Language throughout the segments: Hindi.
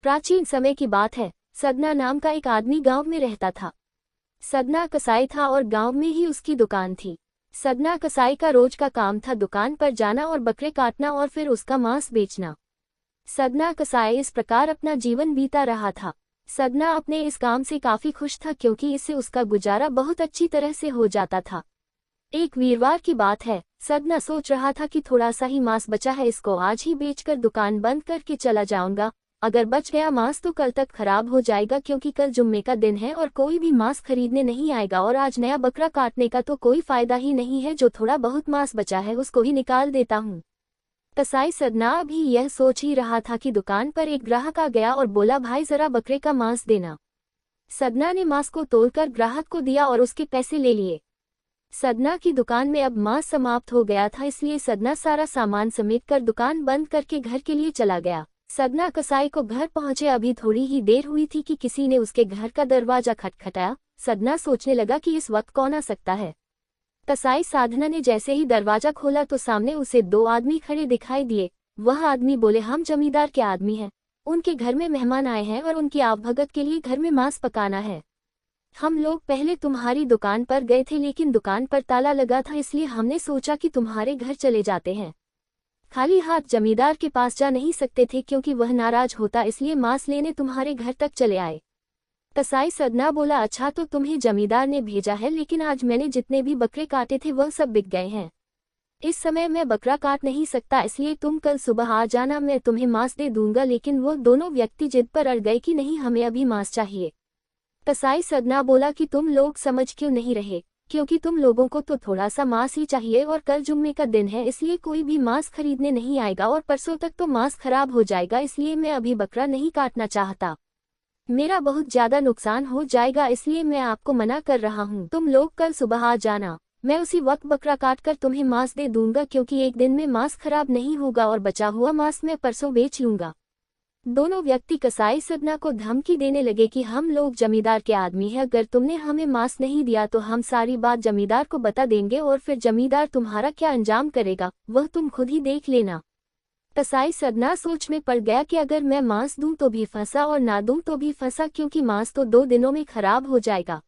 प्राचीन समय की बात है। सदना नाम का एक आदमी गांव में रहता था। सदना कसाई था और गांव में ही उसकी दुकान थी। सदना कसाई का रोज का काम था दुकान पर जाना और बकरे काटना और फिर उसका मांस बेचना। सदना कसाई इस प्रकार अपना जीवन बीता रहा था। सदना अपने इस काम से काफी खुश था क्योंकि इससे उसका गुजारा बहुत अच्छी तरह से हो जाता था। एक वीरवार की बात है। सदना सोच रहा था कि थोड़ा सा ही मांस बचा है, इसको आज ही बेचकर दुकान बंद करके चला जाऊंगा। अगर बच गया मांस तो कल तक खराब हो जाएगा क्योंकि कल जुम्मे का दिन है और कोई भी मांस खरीदने नहीं आएगा, और आज नया बकरा काटने का तो कोई फायदा ही नहीं है। जो थोड़ा बहुत मांस बचा है उसको ही निकाल देता हूँ। कसाई सदना अभी यह सोच ही रहा था कि दुकान पर एक ग्राहक आ गया और बोला, भाई जरा बकरे का मांस देना। सदना ने मांस को तोलकर ग्राहक को दिया और उसके पैसे ले लिए। सदना की दुकान में अब मांस समाप्त हो गया था, इसलिए सदना सारा सामान समेटकर दुकान बंद करके घर के लिए चला गया। सदना कसाई को घर पहुंचे अभी थोड़ी ही देर हुई थी कि किसी ने उसके घर का दरवाजा खटखटाया। सदना सोचने लगा कि इस वक्त कौन आ सकता है। कसाई साधना ने जैसे ही दरवाजा खोला तो सामने उसे दो आदमी खड़े दिखाई दिए। वह आदमी बोले, हम जमींदार के आदमी हैं। उनके घर में मेहमान आए हैं और उनकी आवभगत के लिए घर में मांस पकाना है। हम लोग पहले तुम्हारी दुकान पर गए थे लेकिन दुकान पर ताला लगा था, इसलिए हमने सोचा कि तुम्हारे घर चले जाते हैं। खाली हाथ जमींदार के पास जा नहीं सकते थे क्योंकि वह नाराज होता, इसलिए मांस लेने तुम्हारे घर तक चले आए। कसाई सदना बोला, अच्छा तो तुम्हें जमींदार ने भेजा है, लेकिन आज मैंने जितने भी बकरे काटे थे वह सब बिक गए हैं। इस समय मैं बकरा काट नहीं सकता, इसलिए तुम कल सुबह आ जाना, मैं तुम्हें मांस दे दूंगा। लेकिन वो दोनों व्यक्ति जिद पर अड़ गए कि नहीं, हमें अभी मांस चाहिए। कसाई सदना बोला कि तुम लोग समझ क्यों नहीं रहे, क्योंकि तुम लोगों को तो थोड़ा सा मांस ही चाहिए और कल जुम्मे का दिन है, इसलिए कोई भी मांस खरीदने नहीं आएगा और परसों तक तो मांस खराब हो जाएगा, इसलिए मैं अभी बकरा नहीं काटना चाहता। मेरा बहुत ज्यादा नुकसान हो जाएगा, इसलिए मैं आपको मना कर रहा हूँ। तुम लोग कल सुबह आ जाना, मैं उसी वक्त बकरा काटकर तुम्हें मांस दे दूंगा, क्योंकि एक दिन में मांस खराब नहीं होगा और बचा हुआ मांस मैं परसों बेच लूंगा। दोनों व्यक्ति कसाई सदना को धमकी देने लगे कि हम लोग जमींदार के आदमी हैं, अगर तुमने हमें मांस नहीं दिया तो हम सारी बात जमींदार को बता देंगे और फिर जमींदार तुम्हारा क्या अंजाम करेगा वह तुम खुद ही देख लेना। कसाई सदना सोच में पड़ गया कि अगर मैं मांस दूं तो भी फंसा और ना दूं तो भी फंसा, क्योंकि मांस तो 2 दिनों में खराब हो जाएगा।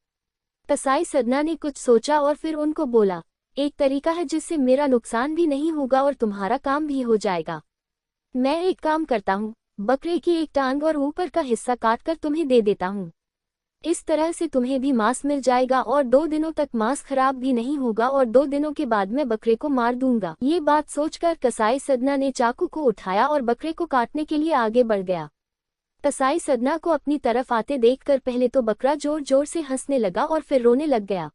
कसाई सदना ने कुछ सोचा और फिर उनको बोला, एक तरीका है जिससे मेरा नुकसान भी नहीं होगा और तुम्हारा काम भी हो जाएगा। मैं एक काम करता हूँ, बकरे की एक टांग और ऊपर का हिस्सा काटकर तुम्हें दे देता हूँ। इस तरह से तुम्हें भी मांस मिल जाएगा और 2 दिनों तक मांस खराब भी नहीं होगा और 2 दिनों के बाद मैं बकरे को मार दूंगा। ये बात सोचकर कसाई सदना ने चाकू को उठाया और बकरे को काटने के लिए आगे बढ़ गया। कसाई सदना को अपनी तरफ आते देखकर पहले तो बकरा जोर जोर से हंसने लगा और फिर रोने लग गया।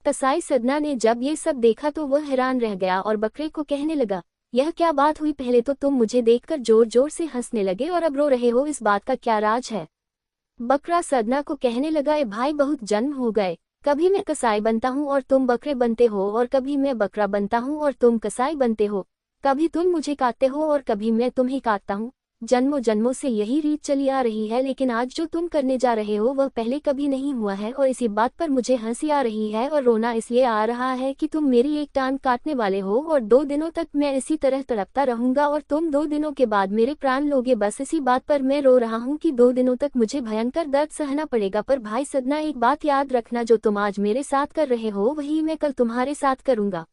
कसाई सदना ने जब ये सब देखा तो वह हैरान रह गया और बकरे को कहने लगा, यह क्या बात हुई, पहले तो तुम मुझे देखकर जोर जोर से हंसने लगे और अब रो रहे हो, इस बात का क्या राज है। बकरा सदना को कहने लगा, ए भाई, बहुत जन्म हो गए, कभी मैं कसाई बनता हूँ और तुम बकरे बनते हो, और कभी मैं बकरा बनता हूँ और तुम कसाई बनते हो। कभी तुम मुझे काटते हो और कभी मैं तुम्हें काटता हूँ। जन्मों जन्मों से यही रीत चली आ रही है, लेकिन आज जो तुम करने जा रहे हो वह पहले कभी नहीं हुआ है और इसी बात पर मुझे हंसी आ रही है और रोना इसलिए आ रहा है कि तुम मेरी एक टांग काटने वाले हो और 2 दिनों तक मैं इसी तरह तड़पता रहूंगा और तुम 2 दिनों के बाद मेरे प्राण लोगे। बस इसी बात पर मैं रो रहा हूँ कि 2 दिनों तक मुझे भयंकर दर्द सहना पड़ेगा। पर भाई सदना, एक बात याद रखना, जो तुम आज मेरे साथ कर रहे हो वही मैं कल तुम्हारे साथ करूंगा।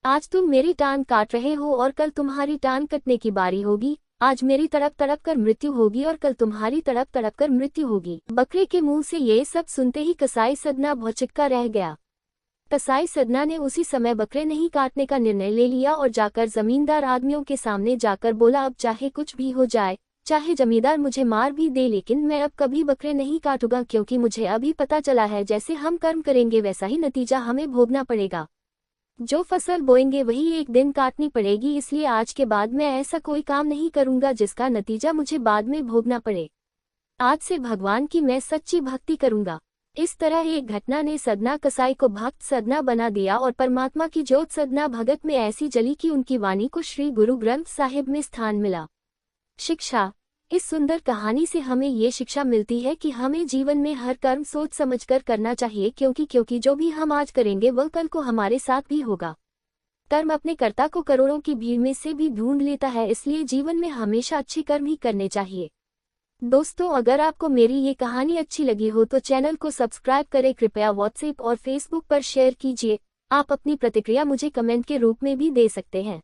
आज तुम मेरी टांग काट रहे हो और कल तुम्हारी टांग कटने की बारी होगी। आज मेरी तड़प तड़प कर मृत्यु होगी और कल तुम्हारी तड़प तड़प कर मृत्यु होगी। बकरे के मुंह से ये सब सुनते ही कसाई सदना भौचक्का रह गया। कसाई सदना ने उसी समय बकरे नहीं काटने का निर्णय ले लिया और जाकर जमींदार आदमियों के सामने जाकर बोला, अब चाहे कुछ भी हो जाए, चाहे जमींदार मुझे मार भी दे, लेकिन मैं अब कभी बकरे नहीं काटूंगा, क्योंकि मुझे अभी पता चला है जैसे हम कर्म करेंगे वैसा ही नतीजा हमें भोगना पड़ेगा। जो फसल बोएंगे वही एक दिन काटनी पड़ेगी, इसलिए आज के बाद मैं ऐसा कोई काम नहीं करूंगा जिसका नतीजा मुझे बाद में भोगना पड़े। आज से भगवान की मैं सच्ची भक्ति करूंगा। इस तरह एक घटना ने सदना कसाई को भक्त सदना बना दिया और परमात्मा की ज्योत सदना भगत में ऐसी जली कि उनकी वाणी को श्री गुरु ग्रंथ साहिब में स्थान मिला। शिक्षा। इस सुंदर कहानी से हमें ये शिक्षा मिलती है कि हमें जीवन में हर कर्म सोच समझकर करना चाहिए, क्योंकि जो भी हम आज करेंगे वह कल को हमारे साथ भी होगा। कर्म अपने कर्ता को करोड़ों की भीड़ में से भी ढूंढ लेता है, इसलिए जीवन में हमेशा अच्छे कर्म ही करने चाहिए। दोस्तों, अगर आपको मेरी ये कहानी अच्छी लगी हो तो चैनल को सब्सक्राइब करें। कृपया व्हाट्सएप और फेसबुक पर शेयर कीजिए। आप अपनी प्रतिक्रिया मुझे कमेंट के रूप में भी दे सकते हैं।